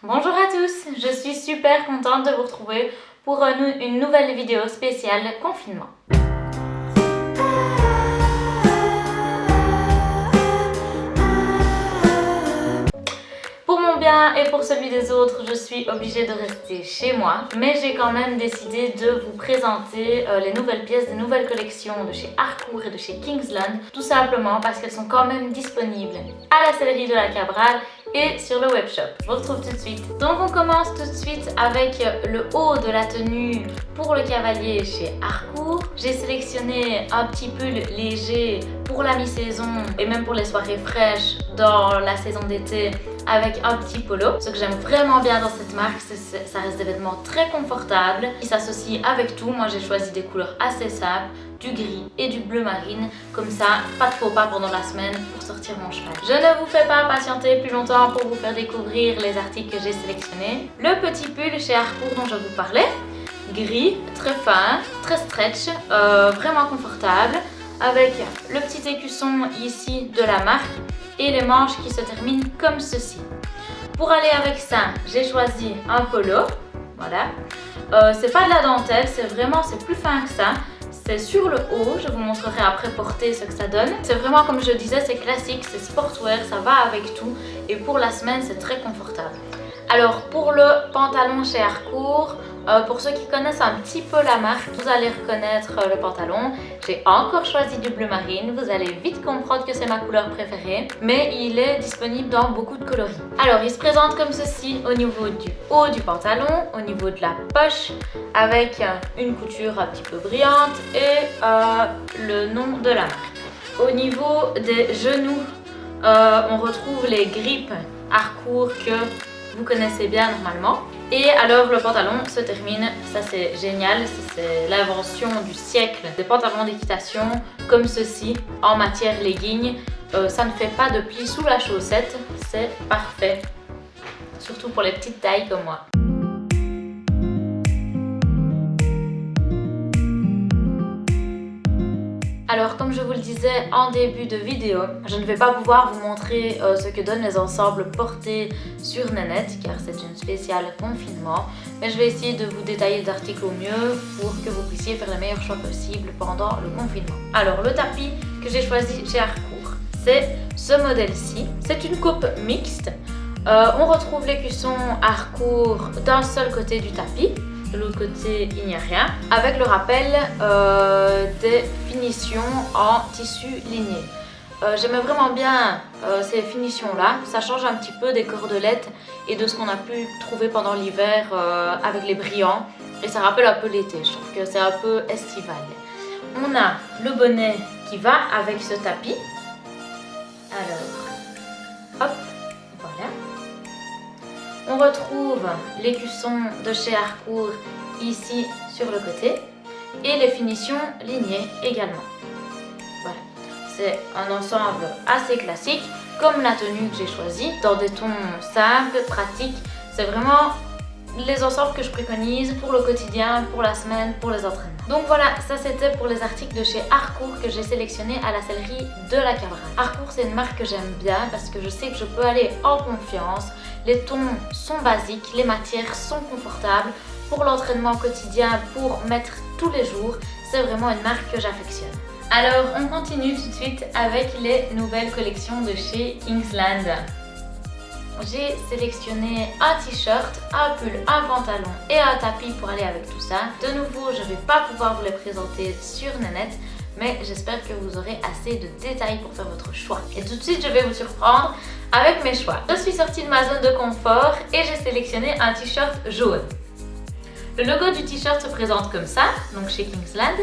Bonjour à tous, je suis super contente de vous retrouver pour une nouvelle vidéo spéciale confinement. Pour mon bien et pour celui des autres, je suis obligée de rester chez moi, mais j'ai quand même décidé de vous présenter les nouvelles pièces des nouvelles collections de chez Harcourt et de chez Kingsland, tout simplement parce qu'elles sont quand même disponibles à la sellerie de la Cabral et sur le webshop. Je vous retrouve tout de suite. Donc on commence tout de suite avec le haut de la tenue pour le cavalier chez Harcourt. J'ai sélectionné un petit pull léger pour la mi-saison et même pour les soirées fraîches dans la saison d'été avec un petit polo. Ce que j'aime vraiment bien dans cette marque, c'est que ça reste des vêtements très confortables qui s'associent avec tout. Moi j'ai choisi des couleurs assez simples, du gris et du bleu marine, comme ça pas de faux pas pendant la semaine pour sortir mon cheval. Je ne vous fais pas patienter plus longtemps pour vous faire découvrir les articles que j'ai sélectionnés. Le petit pull chez Harcourt dont je vous parlais, gris, très fin, très stretch, vraiment confortable, avec le petit écusson ici de la marque et les manches qui se terminent comme ceci. Pour aller avec ça, j'ai choisi un polo, voilà. C'est pas de la dentelle, c'est plus fin que ça. C'est sur le haut, je vous montrerai après porter ce que ça donne. C'est vraiment, comme je disais, c'est classique, c'est sportwear, ça va avec tout. Et pour la semaine, c'est très confortable. Alors pour le pantalon chez Harcourt, pour ceux qui connaissent un petit peu la marque, vous allez reconnaître le pantalon. J'ai encore choisi du bleu marine, vous allez vite comprendre que c'est ma couleur préférée. Mais il est disponible dans beaucoup de coloris. Alors il se présente comme ceci au niveau du haut du pantalon, au niveau de la poche, avec une couture un petit peu brillante et le nom de la marque. Au niveau des genoux, on retrouve les grippes Harcourt que vous connaissez bien normalement. Et alors le pantalon se termine, ça c'est génial, c'est l'invention du siècle des pantalons d'équitation comme ceci en matière legging. Ça ne fait pas de plis sous la chaussette, c'est parfait, surtout pour les petites tailles comme moi. Alors comme je vous le disais en début de vidéo, je ne vais pas pouvoir vous montrer ce que donnent les ensembles portés sur Nénette car c'est une spéciale confinement, mais je vais essayer de vous détailler les articles au mieux pour que vous puissiez faire les meilleurs choix possibles pendant le confinement. Alors le tapis que j'ai choisi chez Harcourt, c'est ce modèle-ci. C'est une coupe mixte. On retrouve l'écusson Harcourt d'un seul côté du tapis. De l'autre côté, il n'y a rien. Avec le rappel des finitions en tissu ligné. J'aime vraiment bien ces finitions-là. Ça change un petit peu des cordelettes et de ce qu'on a pu trouver pendant l'hiver avec les brillants. Et ça rappelle un peu l'été. Je trouve que c'est un peu estival. On a le bonnet qui va avec ce tapis. Alors, hop, voilà. On retrouve l'écusson de chez Harcourt ici sur le côté et les finitions lignées également. Voilà, c'est un ensemble assez classique comme la tenue que j'ai choisie dans des tons simples, pratiques. C'est vraiment les ensembles que je préconise pour le quotidien, pour la semaine, pour les entraînements. Donc voilà, ça c'était pour les articles de chez Harcourt que j'ai sélectionnés à la sellerie de la Cabral. Harcourt c'est une marque que j'aime bien parce que je sais que je peux aller en confiance. Les tons sont basiques, les matières sont confortables pour l'entraînement quotidien, pour mettre tous les jours. C'est vraiment une marque que j'affectionne. Alors on continue tout de suite avec les nouvelles collections de chez Kingsland. J'ai sélectionné un t-shirt, un pull, un pantalon et un tapis pour aller avec tout ça. De nouveau, je ne vais pas pouvoir vous les présenter sur Nénette, mais j'espère que vous aurez assez de détails pour faire votre choix. Et tout de suite, je vais vous surprendre avec mes choix. Je suis sortie de ma zone de confort et j'ai sélectionné un t-shirt jaune. Le logo du t-shirt se présente comme ça, donc chez Kingsland,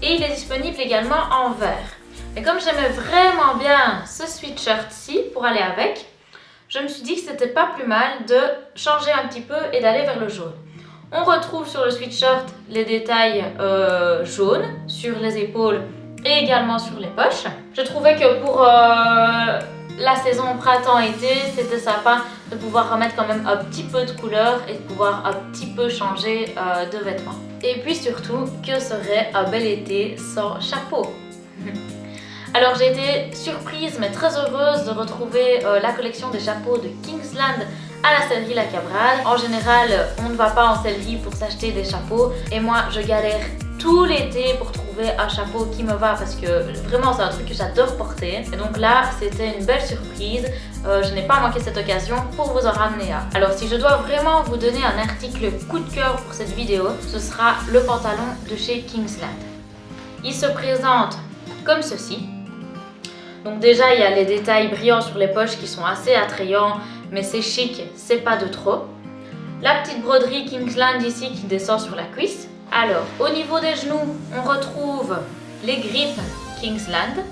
et il est disponible également en vert. Mais comme j'aimais vraiment bien ce sweatshirt-ci pour aller avec, je me suis dit que c'était pas plus mal de changer un petit peu et d'aller vers le jaune. On retrouve sur le sweatshirt les détails jaunes sur les épaules et également sur les poches. Je trouvais que pour la saison printemps-été, c'était sympa de pouvoir remettre quand même un petit peu de couleur et de pouvoir un petit peu changer de vêtements. Et puis surtout, que serait un bel été sans chapeau? Alors j'ai été surprise mais très heureuse de retrouver la collection des chapeaux de Kingsland à la sellerie La Cabrade. En général, on ne va pas en sellerie pour s'acheter des chapeaux et moi je galère tout l'été pour trouver un chapeau qui me va parce que vraiment c'est un truc que j'adore porter. Et donc là, c'était une belle surprise. Je n'ai pas manqué cette occasion pour vous en ramener un. Alors si je dois vraiment vous donner un article coup de cœur pour cette vidéo, ce sera le pantalon de chez Kingsland. Il se présente comme ceci. Donc déjà, il y a les détails brillants sur les poches qui sont assez attrayants, mais c'est chic, c'est pas de trop. La petite broderie Kingsland ici qui descend sur la cuisse. Alors, au niveau des genoux, on retrouve les grippes Kingsland.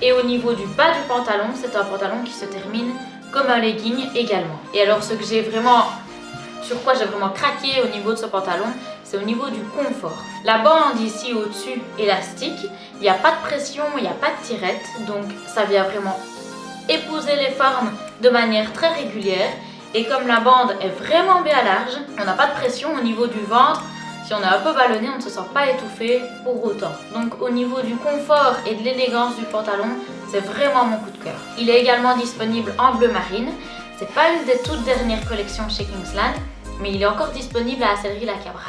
Et au niveau du bas du pantalon, c'est un pantalon qui se termine comme un legging également. Et alors, sur quoi j'ai vraiment craqué au niveau de ce pantalon, c'est au niveau du confort. La bande ici au-dessus, élastique, il n'y a pas de pression, il n'y a pas de tirette, donc ça vient vraiment épouser les formes de manière très régulière. Et comme la bande est vraiment bien large, on n'a pas de pression au niveau du ventre. Si on est un peu ballonné, on ne se sent pas étouffé pour autant. Donc au niveau du confort et de l'élégance du pantalon, c'est vraiment mon coup de cœur. Il est également disponible en bleu marine. C'est pas une des toutes dernières collections chez Kingsland, mais il est encore disponible à la sellerie La Cabrade.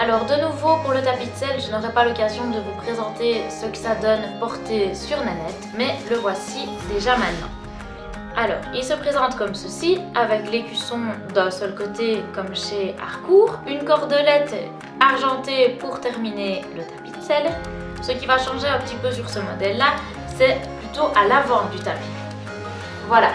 Alors de nouveau pour le tapis de selle, je n'aurai pas l'occasion de vous présenter ce que ça donne porté sur Nanette, mais le voici déjà maintenant. Alors, il se présente comme ceci, avec l'écusson d'un seul côté comme chez Harcourt, une cordelette argentée pour terminer le tapis de selle. Ce qui va changer un petit peu sur ce modèle-là, c'est plutôt à l'avant du tapis. Voilà,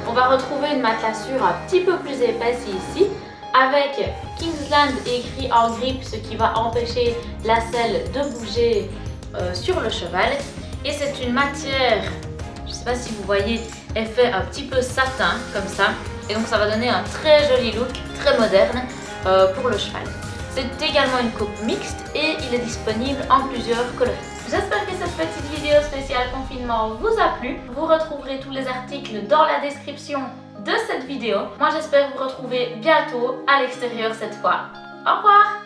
on va retrouver une matelassure un petit peu plus épaisse ici, avec Kingsland écrit en grippe, ce qui va empêcher la selle de bouger sur le cheval. Et c'est une matière, je ne sais pas si vous voyez, elle fait un petit peu satin comme ça. Et donc ça va donner un très joli look, très moderne pour le cheval. C'est également une coupe mixte et il est disponible en plusieurs coloris. J'espère que cette petite vidéo spéciale confinement vous a plu. Vous retrouverez tous les articles dans la description de cette vidéo. Moi j'espère vous retrouver bientôt à l'extérieur cette fois. Au revoir!